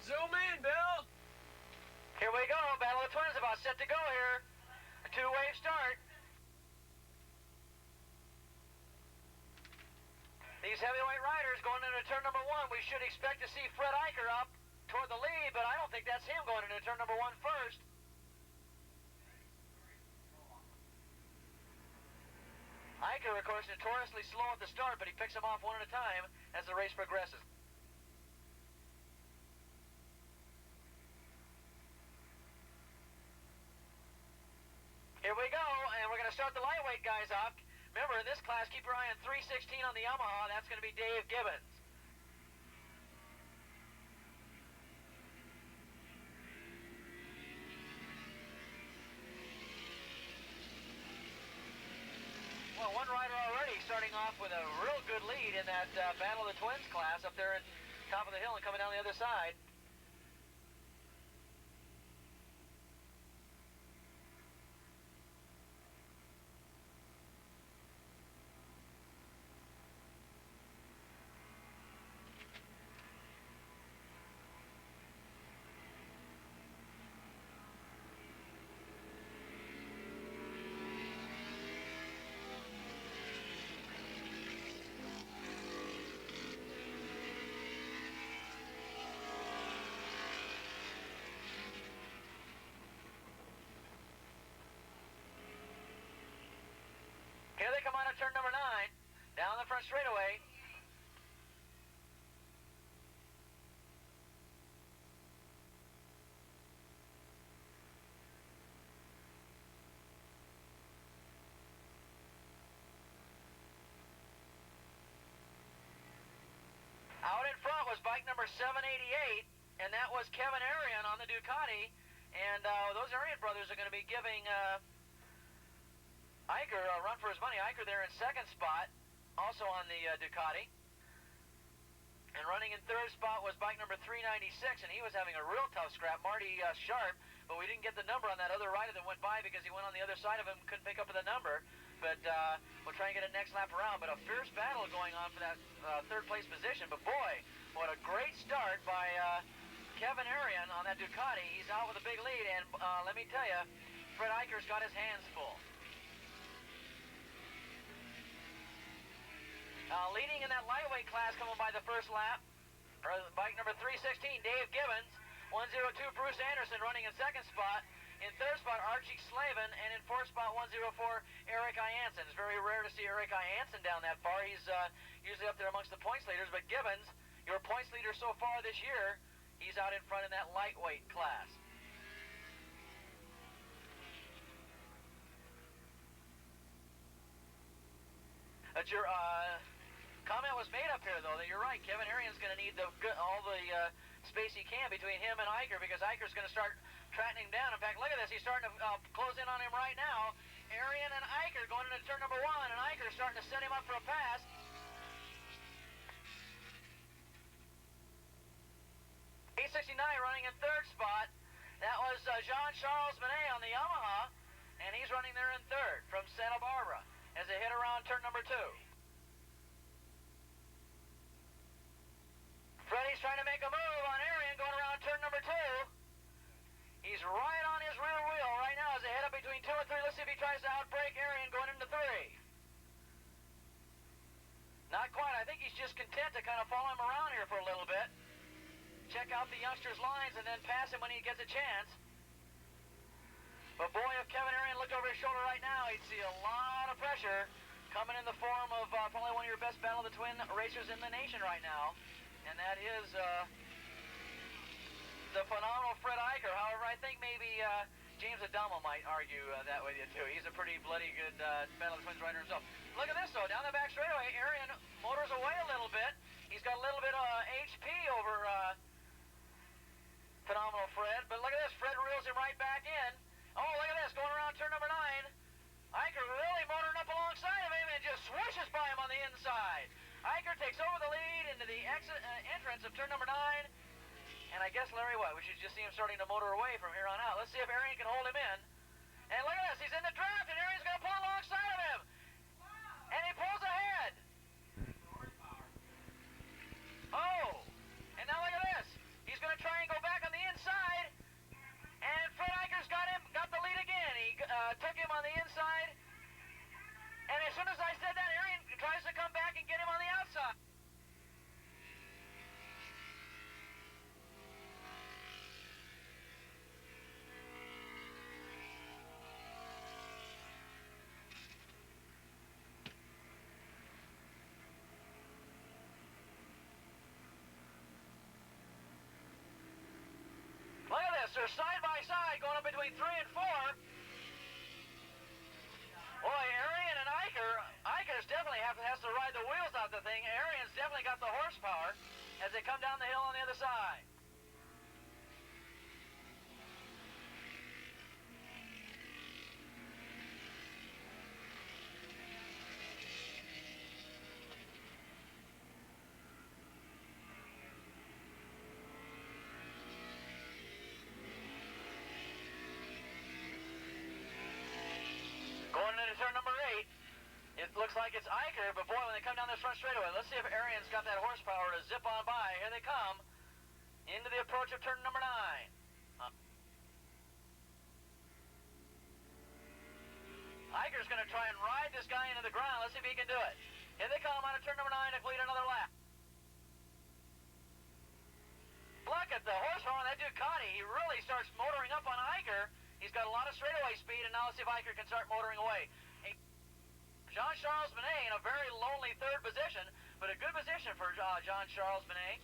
Zoom in, Bill. Here we go. Battle of the Twins about set to go here. A two-wave start. These heavyweight riders going into turn number one. We should expect to see Fred Eiker up toward the lead, but I don't think that's him going into turn number one first. Eiker, of course, notoriously slow at the start, but he picks them off one at a time as the race progresses. Here we go, and we're going to start the lightweight guys off. Remember, in this class, keep your eye on 316 on the Yamaha. That's going to be Dave Gibbons. Well, one rider already starting off with a real good lead in that Battle of the Twins class up there at top of the hill and coming down the other side. Here they come on at turn number 9, down the front straightaway. Out in front was bike number 788, and that was Kevin Erion on the Ducati, and those Erion brothers are going to be giving Eiker a run for his money. Eiker there in second spot, also on the Ducati. And running in third spot was bike number 396, and he was having a real tough scrap, Marty Sharp, but we didn't get the number on that other rider that went by because he went on the other side of him, couldn't pick up the number. But we'll try and get it next lap around. But a fierce battle going on for that third place position. But boy, what a great start by Kevin Erion on that Ducati. He's out with a big lead, and let me tell you, Fred Eiker's got his hands full. Leading in that lightweight class coming by the first lap, bike number 316, Dave Gibbons. 102, Bruce Anderson running in second spot. In third spot, Archie Slavin. And in fourth spot, 104, Eric Iansen. It's very rare to see Eric Iansen down that far. He's usually up there amongst the points leaders. But Gibbons, your points leader so far this year, he's out in front in that lightweight class. That's your comment was made up here, though, that you're right. Kevin Erion's going to need all the space he can between him and Eiker, because Eiker's going to start tracking him down. In fact, look at this. He's starting to close in on him right now. Erion and Eiker going into turn number 1, and Eiker's starting to set him up for a pass. $869 running in third spot. That was Jean-Charles Manet on the Yamaha, and he's running there in third from Santa Barbara as they hit around turn number 2. Freddie's trying to make a move on Erion going around turn number 2. He's right on his rear wheel right now as they head up between 2 and 3. Let's see if he tries to outbrake Erion going into 3. Not quite. I think he's just content to kind of follow him around here for a little bit. Check out the youngster's lines and then pass him when he gets a chance. But boy, if Kevin Erion looked over his shoulder right now, he'd see a lot of pressure coming in the form of probably one of your best Battle of the Twin racers in the nation right now. And that is the phenomenal Fred Eiker. However, I think maybe James Adamo might argue that with you, too. He's a pretty bloody good Battle of the Twins rider himself. Look at this, though. Down the back straightaway, Erion motors away a little bit. He's got a little bit of HP over phenomenal Fred. But look at this. Fred reels him right back in. Oh, look at this. Going around turn number 9. Eiker really motoring up alongside of him and just swooshes by him on the inside. Eiker takes over the lead into the entrance of turn number 9. And I guess, Larry, what? We should just see him starting to motor away from here on out. Let's see if Erion can hold him in. And look at this. He's in the draft, and Erion's going to pull alongside of him. And he pulls ahead. Oh. And now look at this. He's going to try and go back. are side by side going up between 3 and 4. Boy, Erion and Eiker's definitely has to ride the wheels out the thing. Erion's definitely got the horsepower as they come down the hill on the other side. Going into turn number 8, it looks like it's Eiker, but boy, when they come down this front straightaway, let's see if Erion's got that horsepower to zip on by. Here they come into the approach of turn number 9. Eiker's going to try and ride this guy into the ground. Let's see if he can do it. Here they come out of turn number 9 to complete another lap. Look at the horsepower on that Ducati. He really starts motoring up on Eiker. He's got a lot of straightaway speed, and now let's see if Eiker can start motoring away. Jean-Charles Benet in a very lonely third position, but a good position for Jean-Charles Benet.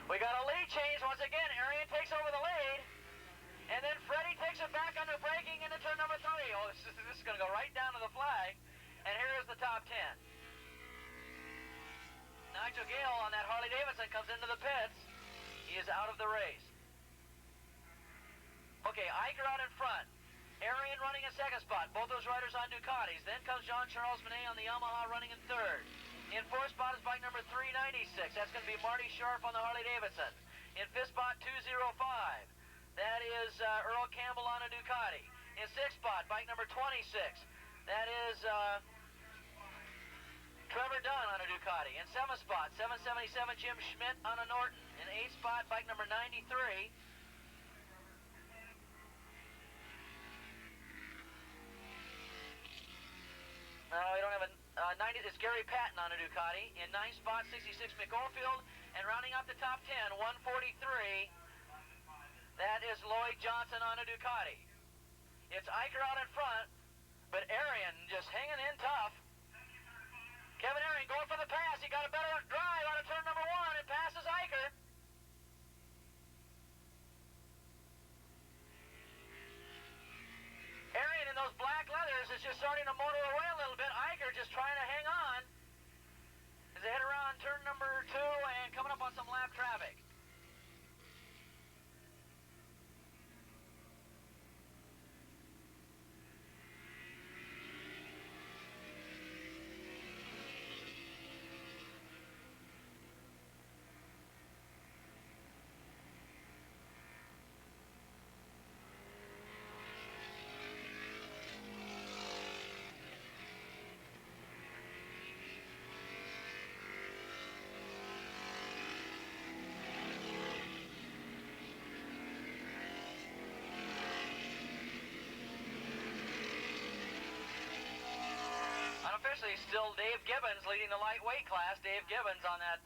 We got a lead change once again. Erion takes over the lead. And then Freddie takes it back under braking into turn number 3. Oh, this is going to go right down to the flag. And here is the top 10. Nigel Gale on that Harley Davidson comes into the pits. He is out of the race. Okay, Eiker out in front. Erion running in second spot. Both those riders on Ducatis. Then comes Jean-Charles Benet on the Yamaha running in third. In fourth spot is bike number 396. That's going to be Marty Sharp on the Harley Davidson. In fifth spot, 205. That is Earl Campbell on a Ducati. In sixth spot, bike number 26. That is Trevor Dunn on a Ducati. In seventh spot, 777 Jim Schmidt on a Norton. In eighth spot, bike number 93. No, we don't have a 90. It's Gary Patton on a Ducati. In ninth spot, 66 Mick Oldfield. And rounding up the top 10, 143. That is Lloyd Johnson on a Ducati. It's Eiker out in front, but Erion just hanging in tough. Kevin Erion going for the pass. He got a better drive out of turn number 1 and passes Eiker. Erion in those black leathers is just starting to motor away a little bit. Eiker just trying to hang on as they head around turn number 2 and coming up on some lap traffic. Unofficially, still Dave Gibbons leading the lightweight class. Dave Gibbons on that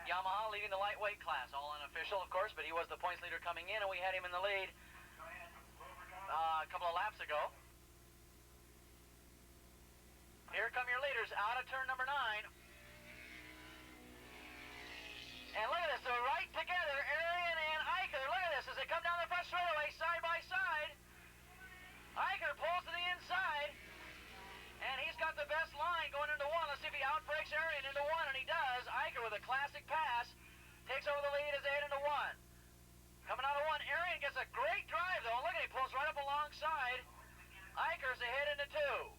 Yamaha leading the lightweight class. All unofficial, of course, but he was the points leader coming in, and we had him in the lead a couple of laps ago. Here come your leaders out of turn number 9. And look at this, they're right together, Erion and Eiker. Look at this as they come down the front straightaway side by side. Eiker pulls to the inside. And he's got the best line going into 1. Let's see if he outbreaks Erion into 1, and he does. Eiker with a classic pass takes over the lead as they head into 1. Coming out of 1, Erion gets a great drive, though. Look at he pulls right up alongside. Eiker's ahead into 2.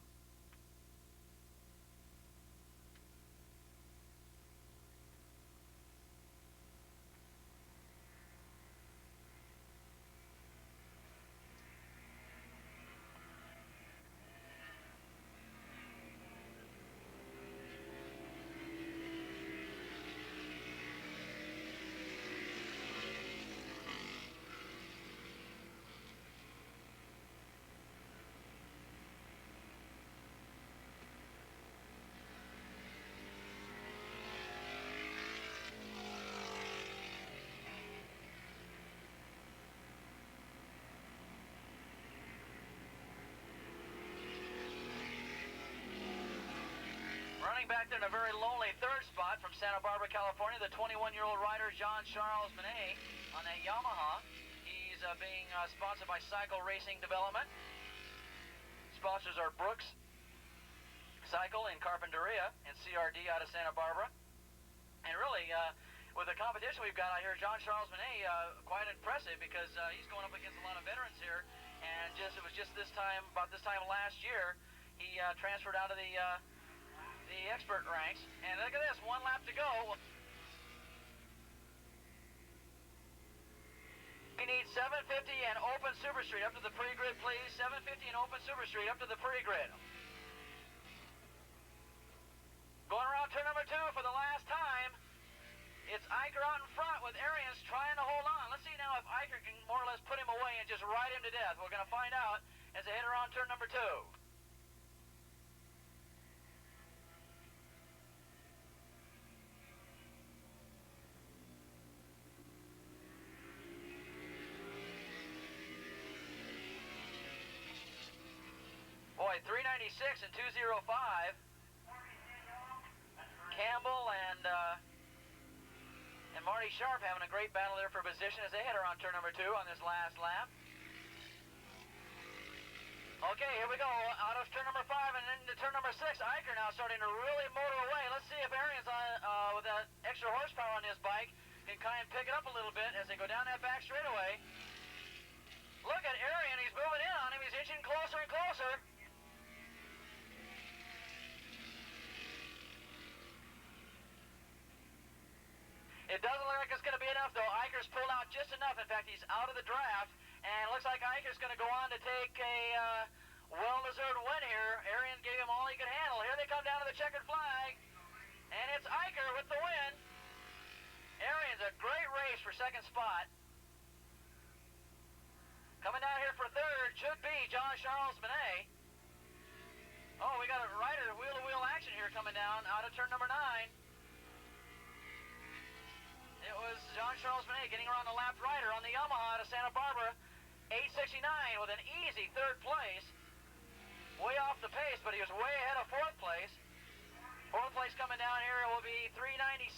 Running back there in a very lonely third spot from Santa Barbara, California, the 21-year-old rider Jean-Charles Manet on that Yamaha. He's being sponsored by Cycle Racing Development. Sponsors are Brooks Cycle in Carpinteria and CRD out of Santa Barbara. And really, with the competition we've got out here, Jean-Charles Manet, quite impressive because he's going up against a lot of veterans here. And it was just this time, about this time last year, he transferred out of the expert ranks. And look at this, 1 lap to go. We need 750 and open Super Street up to the pre-grid, please. 750 and open Super Street up to the pre-grid. Going around turn number 2 for the last time. It's Eiker out in front with Erion trying to hold on. Let's see now if Eiker can more or less put him away and just ride him to death. We're going to find out as they hit around turn number 2. Boy, 396 and 205. Campbell and Marty Sharp having a great battle there for position as they head around turn number 2 on this last lap. Okay, here we go. Out of turn number 5 and into turn number 6. Eiker now starting to really motor away. Let's see if Erion's on, with that extra horsepower on his bike can kind of pick it up a little bit as they go down that back straightaway. Look at Erion. He's moving in on him. He's inching closer and closer. It doesn't look like it's going to be enough, though. Eiker's pulled out just enough. In fact, he's out of the draft, and it looks like Eiker's going to go on to take a well-deserved win here. Erion gave him all he could handle. Here they come down to the checkered flag, and it's Eiker with the win. Erion's a great race for second spot. Coming down here for third should be Jean-Charles Manet. Oh, we got a rider wheel-to-wheel action here coming down out of turn number 9. It was Jean-Charles Manet getting around the lapped rider on the Yamaha out of Santa Barbara. 869 with an easy third place. Way off the pace, but he was way ahead of fourth place. Fourth place coming down here will be 396.